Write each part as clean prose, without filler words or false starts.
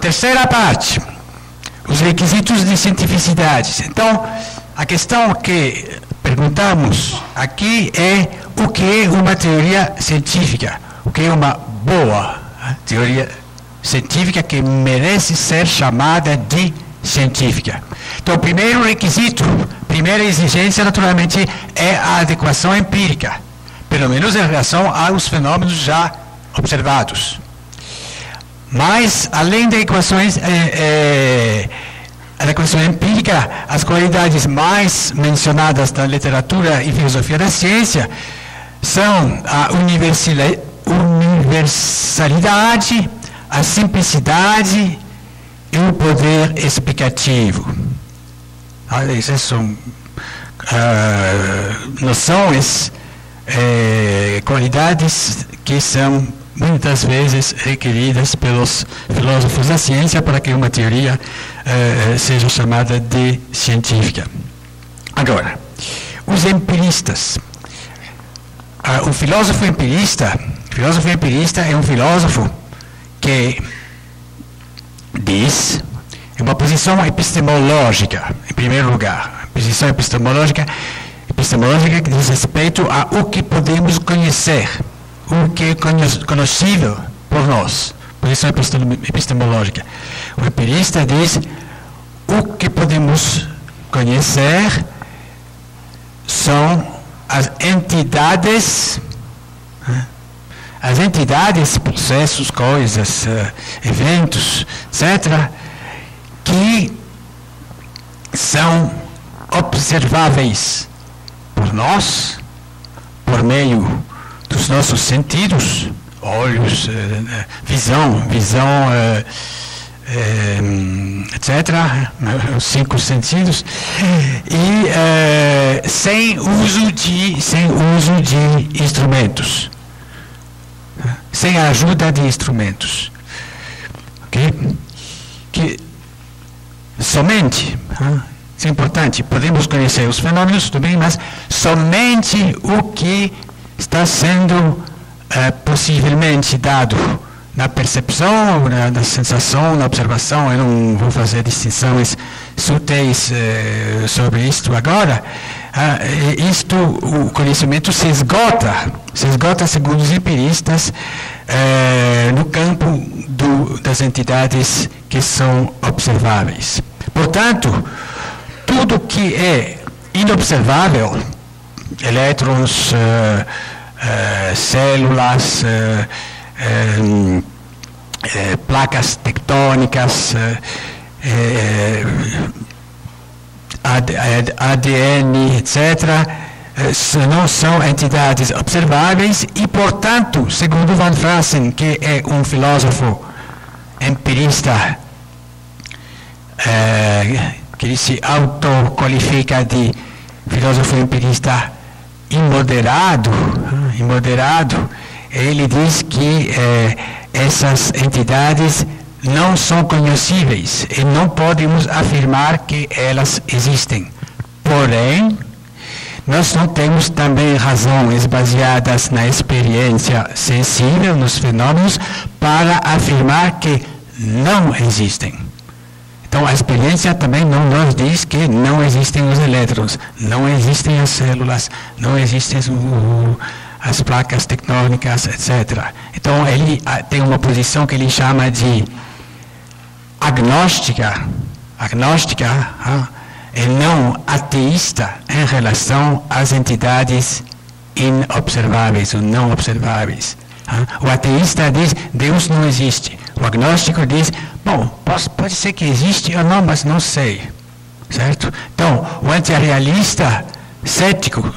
terceira parte, os requisitos de cientificidade. Então, a questão que perguntamos aqui é o que é uma teoria científica, o que é uma boa teoria científica que merece ser chamada de científica. Então, o primeiro requisito, primeira exigência, naturalmente, é a adequação empírica, pelo menos em relação aos fenômenos já observados. Mas, além da adequação empírica, as qualidades mais mencionadas na literatura e filosofia da ciência são a universalidade, a simplicidade e o poder explicativo. Essas são noções, qualidades que são muitas vezes requeridas pelos filósofos da ciência para que uma teoria seja chamada de científica. Agora, os empiristas. O filósofo empirista é um filósofo que diz, em uma posição epistemológica, em primeiro lugar, posição epistemológica que diz respeito a o que podemos conhecer, o que é conhecível por nós, posição epistemológica. O empirista diz o que podemos conhecer são as entidades, processos, coisas, eventos, etc., que são observáveis por nós, por meio dos nossos sentidos, olhos, visão, etc., os 5 sentidos, e sem uso de instrumentos, sem a ajuda de instrumentos. Okay? Que somente, isso é importante, podemos conhecer os fenômenos, tudo bem, mas somente o que está sendo possivelmente dado na percepção, na sensação, na observação. Eu não vou fazer distinções sutis sobre isto agora. O conhecimento se esgota segundo os empiristas no campo das entidades que são observáveis. Portanto, tudo que é inobservável, elétrons, células, placas tectônicas, ADN, etc., não são entidades observáveis e, portanto, segundo Van Fraassen, que é um filósofo empirista, que ele se autoqualifica de filósofo empirista imoderado, ele diz que essas entidades não são conhecíveis e não podemos afirmar que elas existem. Porém, nós não temos também razões baseadas na experiência sensível, nos fenômenos, para afirmar que não existem. Então, a experiência também não nos diz que não existem os elétrons, não existem as células, não existem as placas tectônicas, etc. Então, ele tem uma posição que ele chama de agnóstica e não ateísta em relação às entidades inobserváveis ou não observáveis. O ateísta diz, Deus não existe. O agnóstico diz, bom, pode ser que existe ou não, mas não sei. Certo? Então, o antirrealista, cético,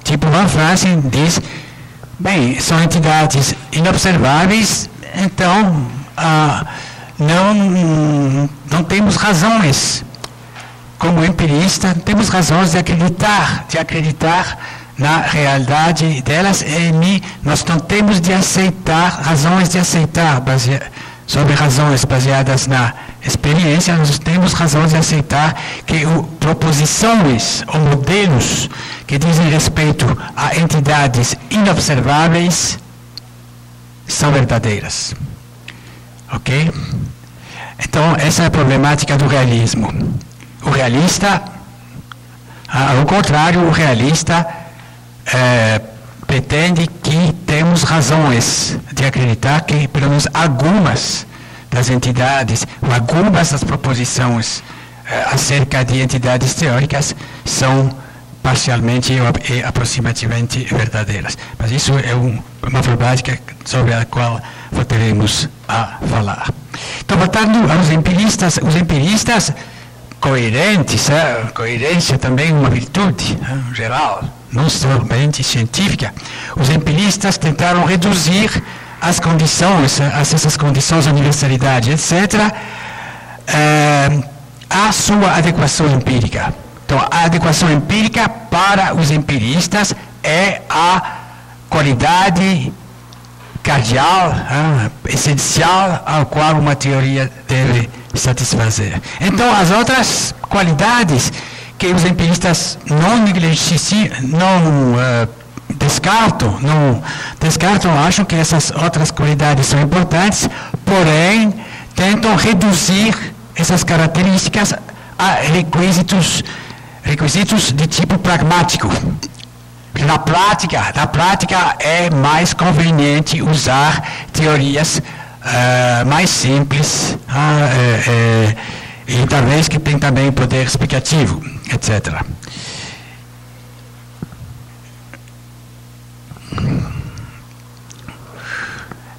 tipo Van Fraassen, diz, bem, são entidades inobserváveis, então não temos razões. Como empirista, temos razões de acreditar na realidade delas, e nós não temos razões de aceitar sobre razões baseadas na experiência. Nós temos razões de aceitar que proposições ou modelos que dizem respeito a entidades inobserváveis são verdadeiras. Ok? Então, essa é a problemática do realismo. O realista, ao contrário, o realista pretende que temos razões de acreditar que, pelo menos, algumas das entidades, ou algumas das proposições acerca de entidades teóricas são parcialmente e aproximativamente verdadeiras. Mas isso é uma problemática sobre a qual voltaremos a falar. Então, voltando aos empiristas, os empiristas coerentes, coerência também é uma virtude geral, não somente científica. Os empiristas tentaram reduzir as condições, essas condições, universalidade, etc., à sua adequação empírica. Então, a adequação empírica para os empiristas é a qualidade cardial, essencial, ao qual uma teoria deve satisfazer. Então, as outras qualidades que os empiristas não descartam, acham que essas outras qualidades são importantes, porém, tentam reduzir essas características a requisitos de tipo pragmático. Na prática é mais conveniente usar teorias mais simples e talvez que tem também poder explicativo, etc.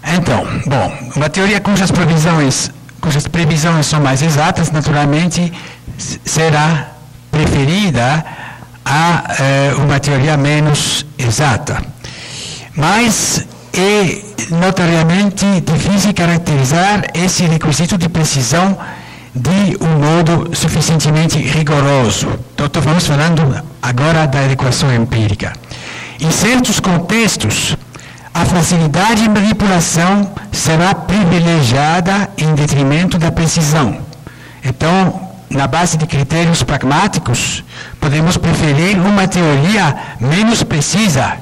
Então, bom, uma teoria cujas previsões são mais exatas, naturalmente, será preferida a uma teoria menos exata. Mas é notoriamente difícil caracterizar esse requisito de precisão de um modo suficientemente rigoroso. Então, estamos falando agora da adequação empírica. Em certos contextos, a facilidade de manipulação será privilegiada em detrimento da precisão. Então, na base de critérios pragmáticos, podemos preferir uma teoria menos precisa,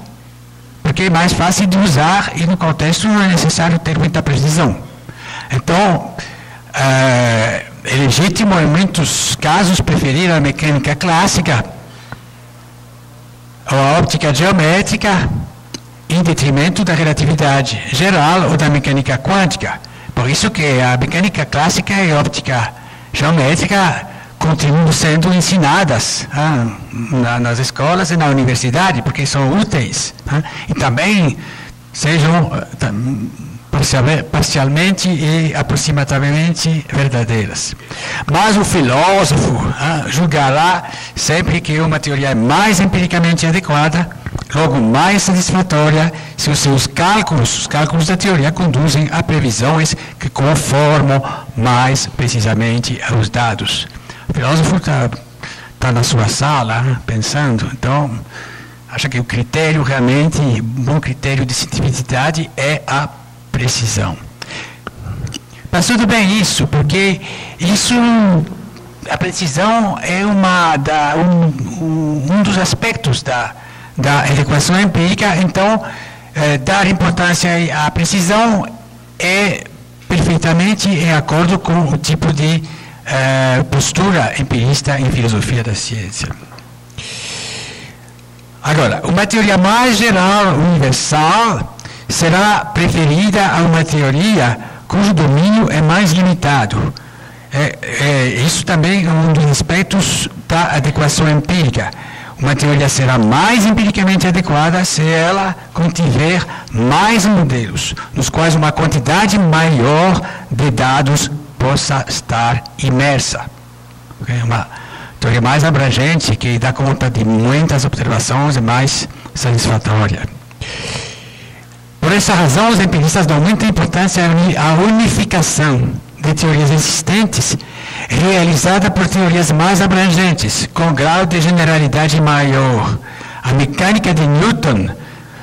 porque é mais fácil de usar e no contexto não é necessário ter muita precisão. Então, é legítimo em muitos casos preferir a mecânica clássica ou a óptica geométrica em detrimento da relatividade geral ou da mecânica quântica. Por isso que a mecânica clássica e a óptica geométrica continuam sendo ensinadas nas escolas e na universidade, porque são úteis, e também sejam parcialmente e aproximativamente verdadeiras. Mas o filósofo julgará sempre que uma teoria é mais empiricamente adequada, logo mais satisfatória, se os seus cálculos, os cálculos da teoria, conduzem a previsões que conformam mais precisamente aos dados. O filósofo está na sua sala, pensando, então, acha que o critério realmente, um bom critério de cientificidade é a precisão. Mas tudo bem isso, porque isso, a precisão é um dos aspectos da adequação empírica. Então, dar importância à precisão é perfeitamente em acordo com o tipo de postura empirista em filosofia da ciência. Agora, uma teoria mais geral, universal, será preferida a uma teoria cujo domínio é mais limitado. Isso também é um dos aspectos da adequação empírica. Uma teoria será mais empiricamente adequada se ela contiver mais modelos, nos quais uma quantidade maior de dados possa estar imersa. Uma teoria mais abrangente, que dá conta de muitas observações, é mais satisfatória. Por essa razão, os empiristas dão muita importância à unificação de teorias existentes, realizada por teorias mais abrangentes, com grau de generalidade maior. A mecânica de Newton,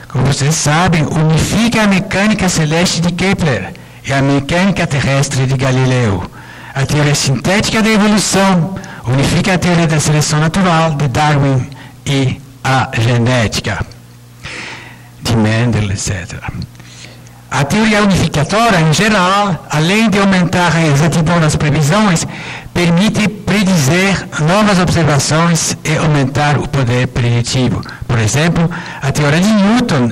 como vocês sabem, unifica a mecânica celeste de Kepler e a mecânica terrestre de Galileu. A teoria sintética da evolução unifica a teoria da seleção natural de Darwin e a genética de Mendel, etc. A teoria unificatória, em geral, além de aumentar a exatidão das previsões, permite predizer novas observações e aumentar o poder preditivo. Por exemplo, a teoria de Newton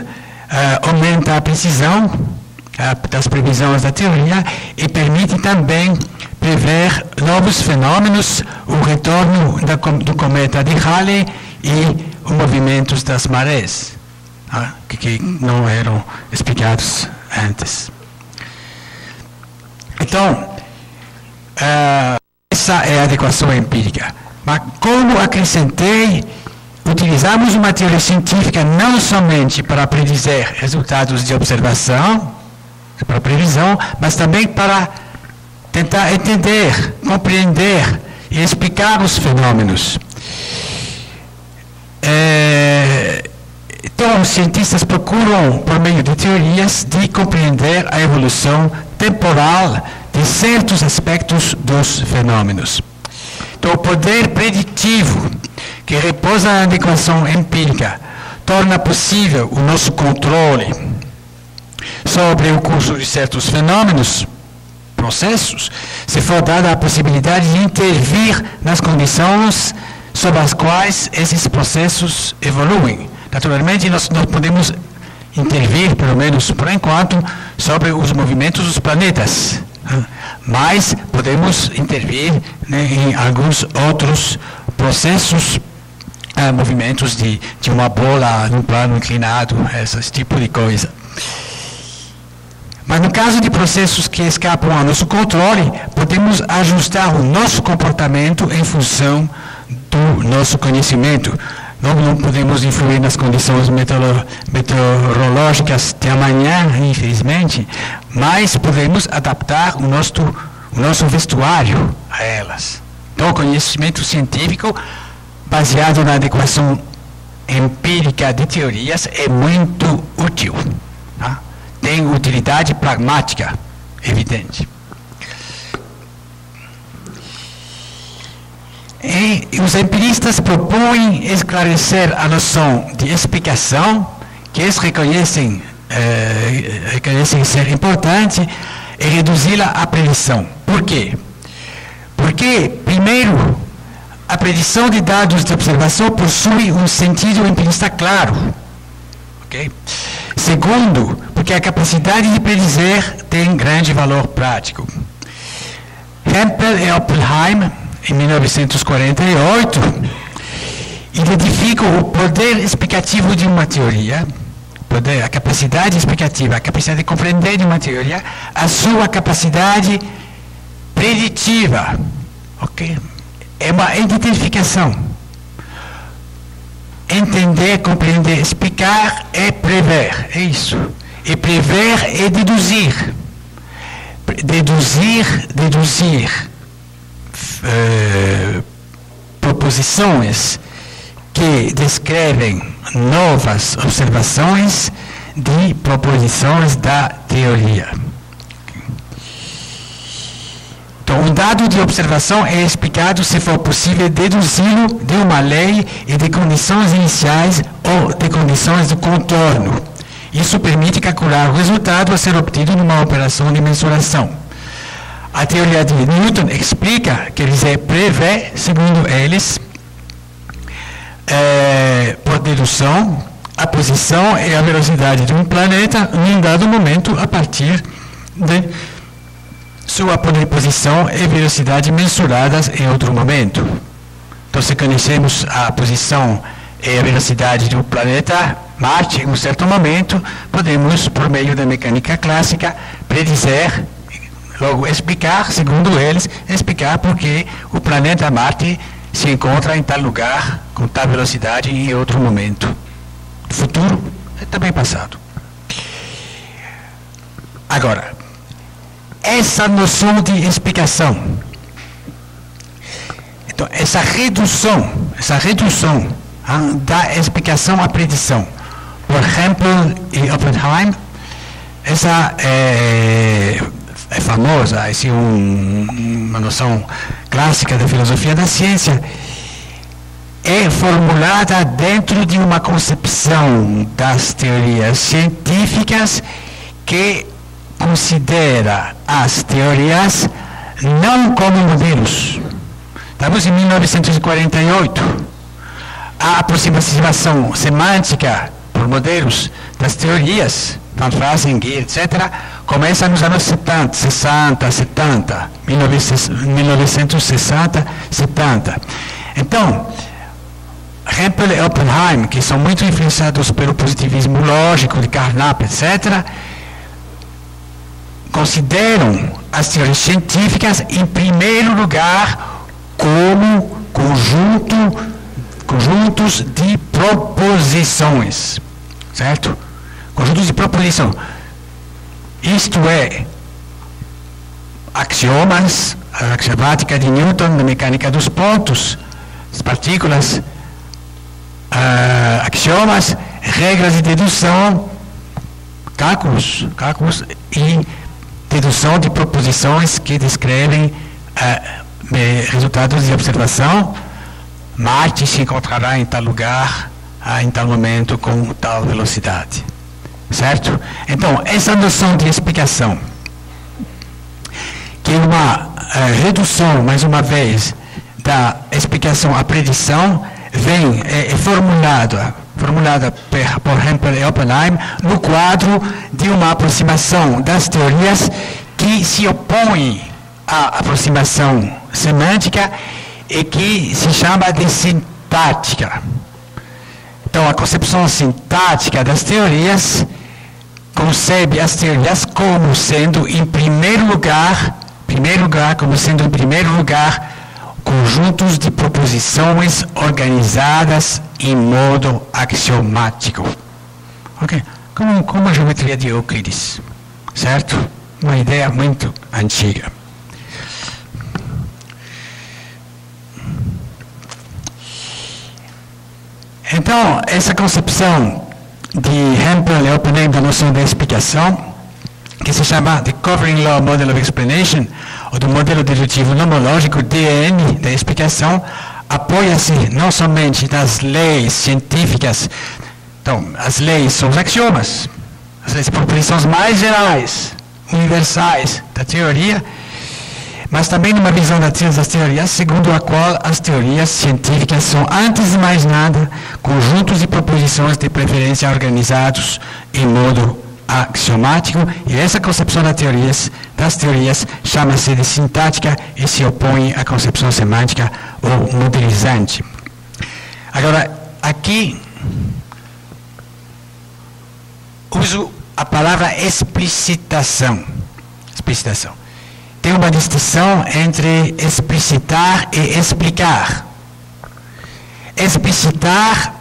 aumenta a precisão das previsões da teoria e permite também prever novos fenômenos, o retorno do cometa de Halley e os movimentos das marés, que não eram explicados antes. Então, essa é a adequação empírica. Mas como acrescentei, utilizamos uma teoria científica não somente para predizer resultados de observação, para previsão, mas também para tentar entender, compreender e explicar os fenômenos. Então, os cientistas procuram, por meio de teorias, de compreender a evolução temporal de certos aspectos dos fenômenos. Então, o poder preditivo, que repousa na adequação empírica, torna possível o nosso controle sobre o curso de certos fenômenos, processos, se for dada a possibilidade de intervir nas condições sob as quais esses processos evoluem. Naturalmente, nós não podemos intervir, pelo menos por enquanto, sobre os movimentos dos planetas, mas podemos intervir, né, em alguns outros processos, movimentos de uma bola num plano inclinado, esse tipo de coisa. Mas no caso de processos que escapam ao nosso controle, podemos ajustar o nosso comportamento em função do nosso conhecimento. Não podemos influir nas condições meteorológicas de amanhã, infelizmente, mas podemos adaptar o nosso vestuário a elas. Então, o conhecimento científico, baseado na adequação empírica de teorias, é muito útil. Tá? Tem utilidade pragmática, evidente. E os empiristas propõem esclarecer a noção de explicação, que eles reconhecem ser importante, e reduzi-la à predição. Por quê? Porque, primeiro, a predição de dados de observação possui um sentido empirista claro. Okay? Segundo, porque a capacidade de predizer tem grande valor prático. Hempel e Oppenheim, em 1948, identificam o poder explicativo de uma teoria, a capacidade explicativa, a capacidade de compreender de uma teoria, a sua capacidade preditiva. Okay? É uma identificação. Entender, compreender, explicar é prever, é isso. E prever é deduzir. Deduzir proposições que descrevem novas observações de proposições da teoria. Então, um dado de observação é explicado, se for possível, deduzi-lo de uma lei e de condições iniciais ou de condições de contorno. Isso permite calcular o resultado a ser obtido numa operação de mensuração. A teoria de Newton explica, quer dizer, prevê, segundo eles, por dedução, a posição e a velocidade de um planeta em um dado momento a partir de sua posição e velocidade mensuradas em outro momento. Então, se conhecemos a posição e a velocidade do planeta Marte em um certo momento, podemos, por meio da mecânica clássica, predizer, logo explicar, segundo eles, explicar porque o planeta Marte se encontra em tal lugar, com tal velocidade em outro momento. Futuro e também passado. Agora, essa noção de explicação, então, essa redução da explicação à predição, por Hempel e Oppenheim, essa é famosa, essa é uma noção clássica da filosofia da ciência, é formulada dentro de uma concepção das teorias científicas que considera as teorias não como modelos. Estamos em 1948. A aproximação semântica por modelos das teorias, Van Fraasengeer, etc., começa nos anos 60, 70, 1960, 70. Então, Hempel e Oppenheim, que são muito influenciados pelo positivismo lógico de Carnap, etc., consideram as teorias científicas, em primeiro lugar, como conjuntos de proposições, certo? Conjuntos de proposição. Isto é, axiomas, a axiomática de Newton, da mecânica dos pontos, as partículas, axiomas, regras de dedução, cálculos e dedução de proposições que descrevem resultados de observação. Marte se encontrará em tal lugar, em tal momento, com tal velocidade. Certo? Então, essa noção de explicação, que é uma redução, mais uma vez, da explicação à predição, é formulada por Hempel e Oppenheim no quadro de uma aproximação das teorias que se opõem à aproximação semântica e que se chama de sintática. Então, a concepção sintática das teorias concebe as teorias como sendo, em primeiro lugar, conjuntos de proposições organizadas em modo axiomático. Ok? Como a geometria de Euclides. Certo? Uma ideia muito antiga. Então, essa concepção de Hempel e Oppenheim da noção da explicação, que se chama de Covering Law Model of Explanation, ou do modelo dedutivo nomológico, DN, da explicação, apoia-se não somente nas leis científicas. Então, as leis são os axiomas, as leis de proposições mais gerais, universais da teoria, mas também numa visão das teorias, segundo a qual as teorias científicas são, antes de mais nada, conjuntos de proposições de preferência organizados em modo axiomático, e essa concepção das teorias chama-se de sintática e se opõe à concepção semântica ou modelizante. Agora, aqui uso a palavra explicitação. Tem uma distinção entre explicitar e explicar. Explicitar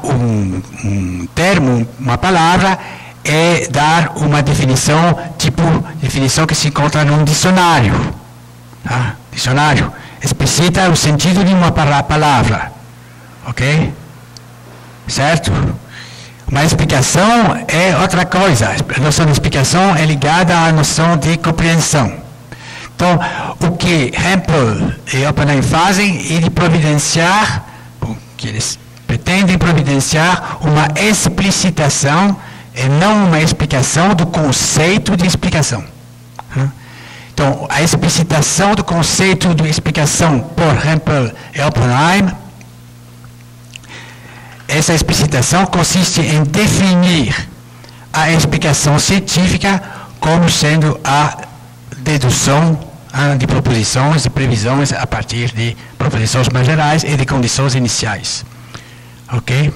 um termo, uma palavra, é dar uma definição, definição que se encontra num dicionário. Tá? Dicionário explicita o sentido de uma palavra. Ok? Certo? Uma explicação é outra coisa. A noção de explicação é ligada à noção de compreensão. Então, o que Hempel e Oppenheim fazem é de providenciar, o que eles pretendem providenciar, uma explicitação e não uma explicação do conceito de explicação. Então, a explicitação do conceito de explicação por Hempel e Oppenheim, essa explicitação consiste em definir a explicação científica como sendo a dedução de proposições e previsões a partir de proposições mais gerais e de condições iniciais. Ok?